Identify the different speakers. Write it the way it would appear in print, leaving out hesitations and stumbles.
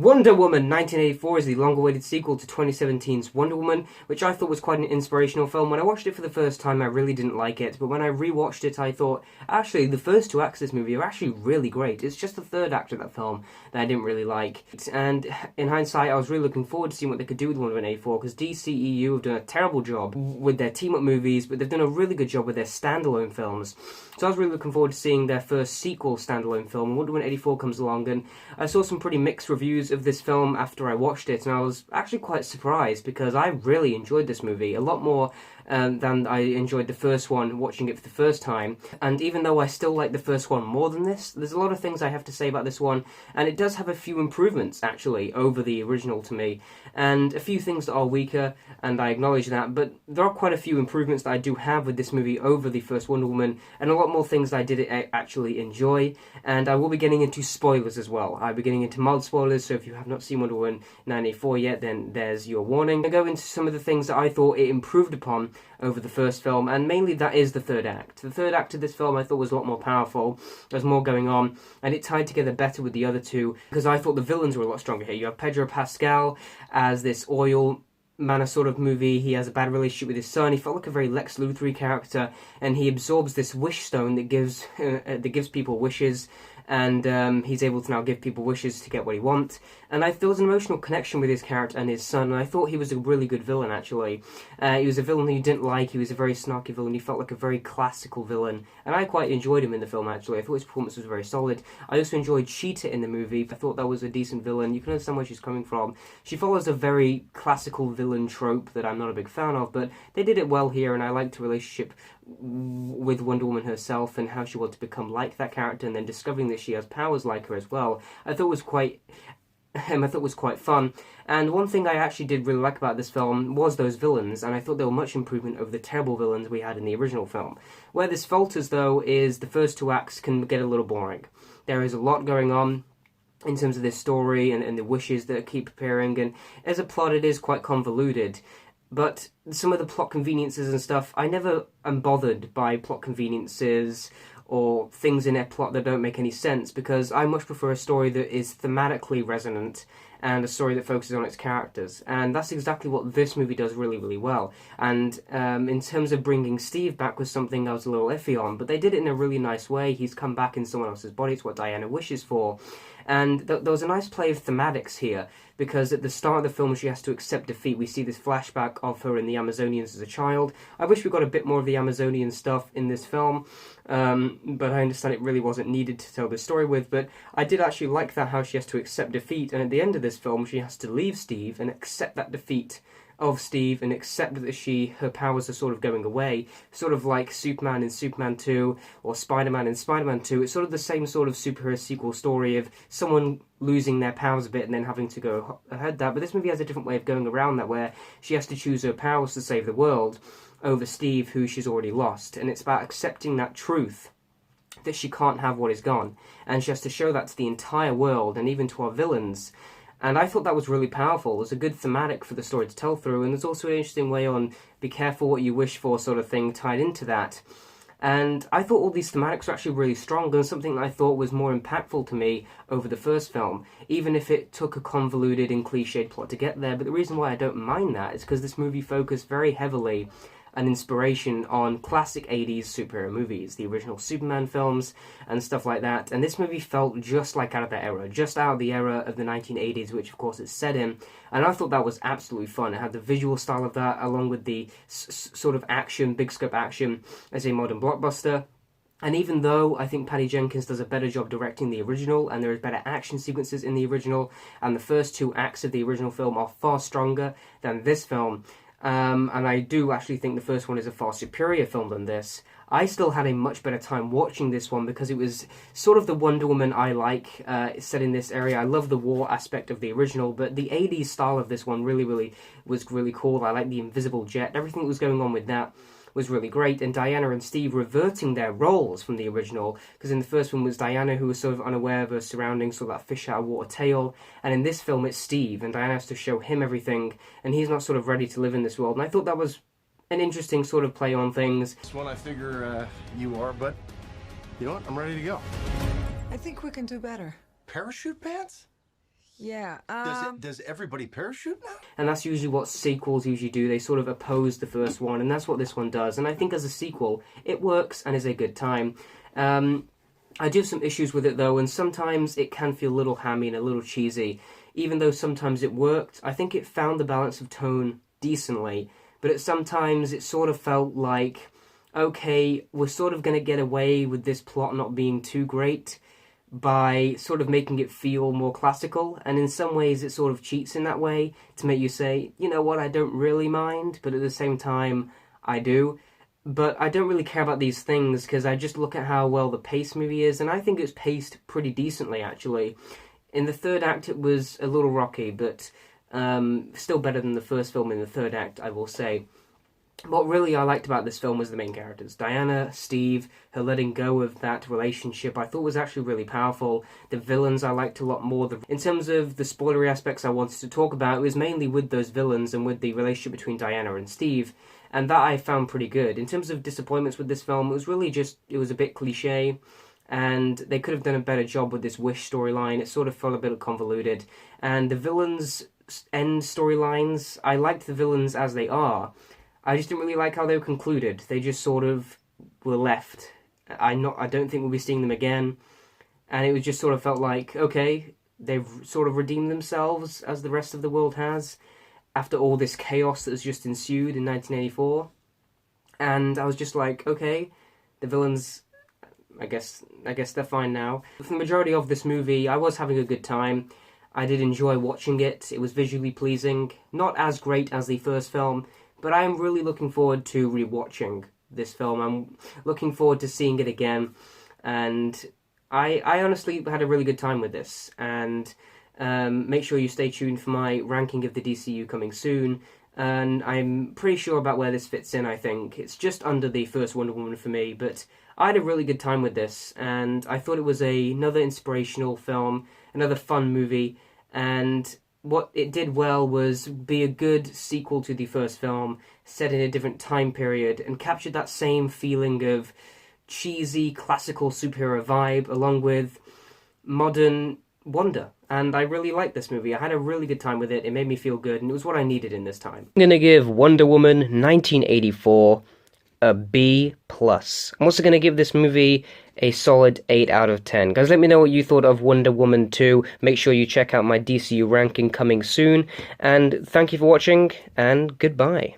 Speaker 1: Wonder Woman 1984 is the long-awaited sequel to 2017's Wonder Woman, which I thought was quite an inspirational film. When I watched it for the first time, I really didn't like it, but when I rewatched it, I thought, actually, the first two acts of this movie are actually really great. It's just the third act of that film that I didn't really like. And in hindsight, I was really looking forward to seeing what they could do with Wonder Woman 84, because DCEU have done a terrible job with their team-up movies, but they've done a really good job with their standalone films. So I was really looking forward to seeing their first sequel standalone film. Wonder Woman 84 comes along, and I saw some pretty mixed reviews of this film after I watched it, and I was actually quite surprised because I really enjoyed this movie a lot more than I enjoyed the first one watching it for the first time. And even though I still like the first one more than this, there's a lot of things I have to say about this one, and it does have a few improvements actually over the original to me, and a few things that are weaker, and I acknowledge that, but there are quite a few improvements that I do have with this movie over the first Wonder Woman, and a lot more things that I did actually enjoy. And I will be getting into spoilers as well. I'll be getting into mild spoilers, so if you have not seen Wonder Woman 1984 yet, then there's your warning. I'll go into some of the things that I thought it improved upon over the first film, and mainly that is the third act. The third act of this film I thought was a lot more powerful. There's more going on, and it tied together better with the other two, because I thought the villains were a lot stronger here. You have Pedro Pascal as this oil manner sort of movie. He has a bad relationship with his son. He felt like a very Lex Luthor character, and he absorbs this wish stone that gives people wishes, and he's able to now give people wishes to get what he wants. And there was an emotional connection with his character and his son, and I thought he was a really good villain, actually. He was a villain that you didn't like. He was a very snarky villain. He felt like a very classical villain, and I quite enjoyed him in the film, actually. I thought his performance was very solid. I also enjoyed Cheetah in the movie. I thought that was a decent villain. You can understand where she's coming from. She follows a very classical villain trope that I'm not a big fan of, but they did it well here, and I liked the relationship with Wonder Woman herself and how she wanted to become like that character, and then discovering that she has powers like her as well. I thought was quite fun. And one thing I actually did really like about this film was those villains, and I thought they were much improvement over the terrible villains we had in the original film. Where this falters, though, is the first two acts can get a little boring. There is a lot going on in terms of this story and the wishes that keep appearing, and as a plot it is quite convoluted. But some of the plot conveniences and stuff, I never am bothered by plot conveniences or things in a plot that don't make any sense, because I much prefer a story that is thematically resonant and a story that focuses on its characters. And that's exactly what this movie does really, really well. And in terms of bringing Steve back was something I was a little iffy on, but they did it in a really nice way. He's come back in someone else's body. It's what Diana wishes for. And there was a nice play of thematics here, because at the start of the film she has to accept defeat. We see this flashback of her in the Amazonians as a child. I wish we got a bit more of the Amazonian stuff in this film, but I understand it really wasn't needed to tell this story with. But I did actually like that, how she has to accept defeat, and at the end of this film she has to leave Steve and accept that defeat of Steve and accept that her powers are sort of going away, sort of like Superman in Superman 2 or Spider-Man in Spider-Man 2. It's sort of the same sort of superhero sequel story of someone losing their powers a bit and then having to go ahead that. But this movie has a different way of going around that, where she has to choose her powers to save the world over Steve, who she's already lost. And it's about accepting that truth that she can't have what is gone, and she has to show that to the entire world and even to our villains. And I thought that was really powerful. There's a good thematic for the story to tell through, and there's also an interesting way on be careful what you wish for sort of thing tied into that. And I thought all these thematics were actually really strong, and something that I thought was more impactful to me over the first film, even if it took a convoluted and cliched plot to get there. But the reason why I don't mind that is because this movie focused very heavily an inspiration on classic 80s superhero movies, the original Superman films and stuff like that. And this movie felt just like out of that era, just out of the era of the 1980s, which of course it's set in. And I thought that was absolutely fun. It had the visual style of that, along with the sort of action, big scope action as a modern blockbuster. And even though I think Patty Jenkins does a better job directing the original, and there is better action sequences in the original, and the first two acts of the original film are far stronger than this film, and I do actually think the first one is a far superior film than this, I still had a much better time watching this one, because it was sort of the Wonder Woman I like, set in this area. I love the war aspect of the original, but the 80s style of this one really was really cool. I like the invisible jet. Everything that was going on with that was really great, and Diana and Steve reverting their roles from the original, because in the first one was Diana, who was sort of unaware of her surroundings, sort of that fish out of water tale, and in this film it's Steve, and Diana has to show him everything, and he's not sort of ready to live in this world. And I thought that was an interesting sort of play on things.
Speaker 2: This one I figure you are, but you know what? I'm ready to go.
Speaker 3: I think we can do better.
Speaker 2: Parachute pants?
Speaker 3: Yeah.
Speaker 2: Does everybody parachute now?
Speaker 1: And that's usually what sequels usually do. They sort of oppose the first one, and that's what this one does. And I think as a sequel, it works and is a good time. I do have some issues with it though, and sometimes it can feel a little hammy and a little cheesy. Even though sometimes it worked, I think it found the balance of tone decently. But at sometimes it sort of felt like, okay, we're sort of going to get away with this plot not being too great by sort of making it feel more classical, and in some ways it sort of cheats in that way to make you say, you know what, I don't really mind, but at the same time, I do. But I don't really care about these things because I just look at how well the pace movie is, and I think it's paced pretty decently, actually. In the third act, it was a little rocky, but still better than the first film in the third act, I will say. What really I liked about this film was the main characters. Diana, Steve, her letting go of that relationship I thought was actually really powerful. The villains I liked a lot more. In terms of the spoilery aspects I wanted to talk about, it was mainly with those villains and with the relationship between Diana and Steve, and that I found pretty good. In terms of disappointments with this film, it was really just, it was a bit cliche, and they could have done a better job with this Wish storyline. It sort of felt a bit convoluted. And the villains' end storylines, I liked the villains as they are. I just didn't really like how they were concluded. They just sort of were left. I don't think we'll be seeing them again. And it was just sort of felt like, okay, they've sort of redeemed themselves as the rest of the world has after all this chaos that has just ensued in 1984. And I was just like, okay, the villains, I guess they're fine now. For the majority of this movie, I was having a good time. I did enjoy watching it. It was visually pleasing. Not as great as the first film, but I am really looking forward to rewatching this film. I'm looking forward to seeing it again. And I honestly had a really good time with this. And make sure you stay tuned for my ranking of the DCU coming soon. And I'm pretty sure about where this fits in, I think. It's just under the first Wonder Woman for me. But I had a really good time with this. And I thought it was another inspirational film, another fun movie. And what it did well was be a good sequel to the first film, set in a different time period, and captured that same feeling of cheesy, classical superhero vibe, along with modern wonder. And I really liked this movie. I had a really good time with it. It made me feel good, and it was what I needed in this time. I'm going to give Wonder Woman 1984 a B+. I'm also going to give this movie a solid 8 out of 10. Guys, let me know what you thought of Wonder Woman 2. Make sure you check out my DCU ranking coming soon. And thank you for watching, and goodbye.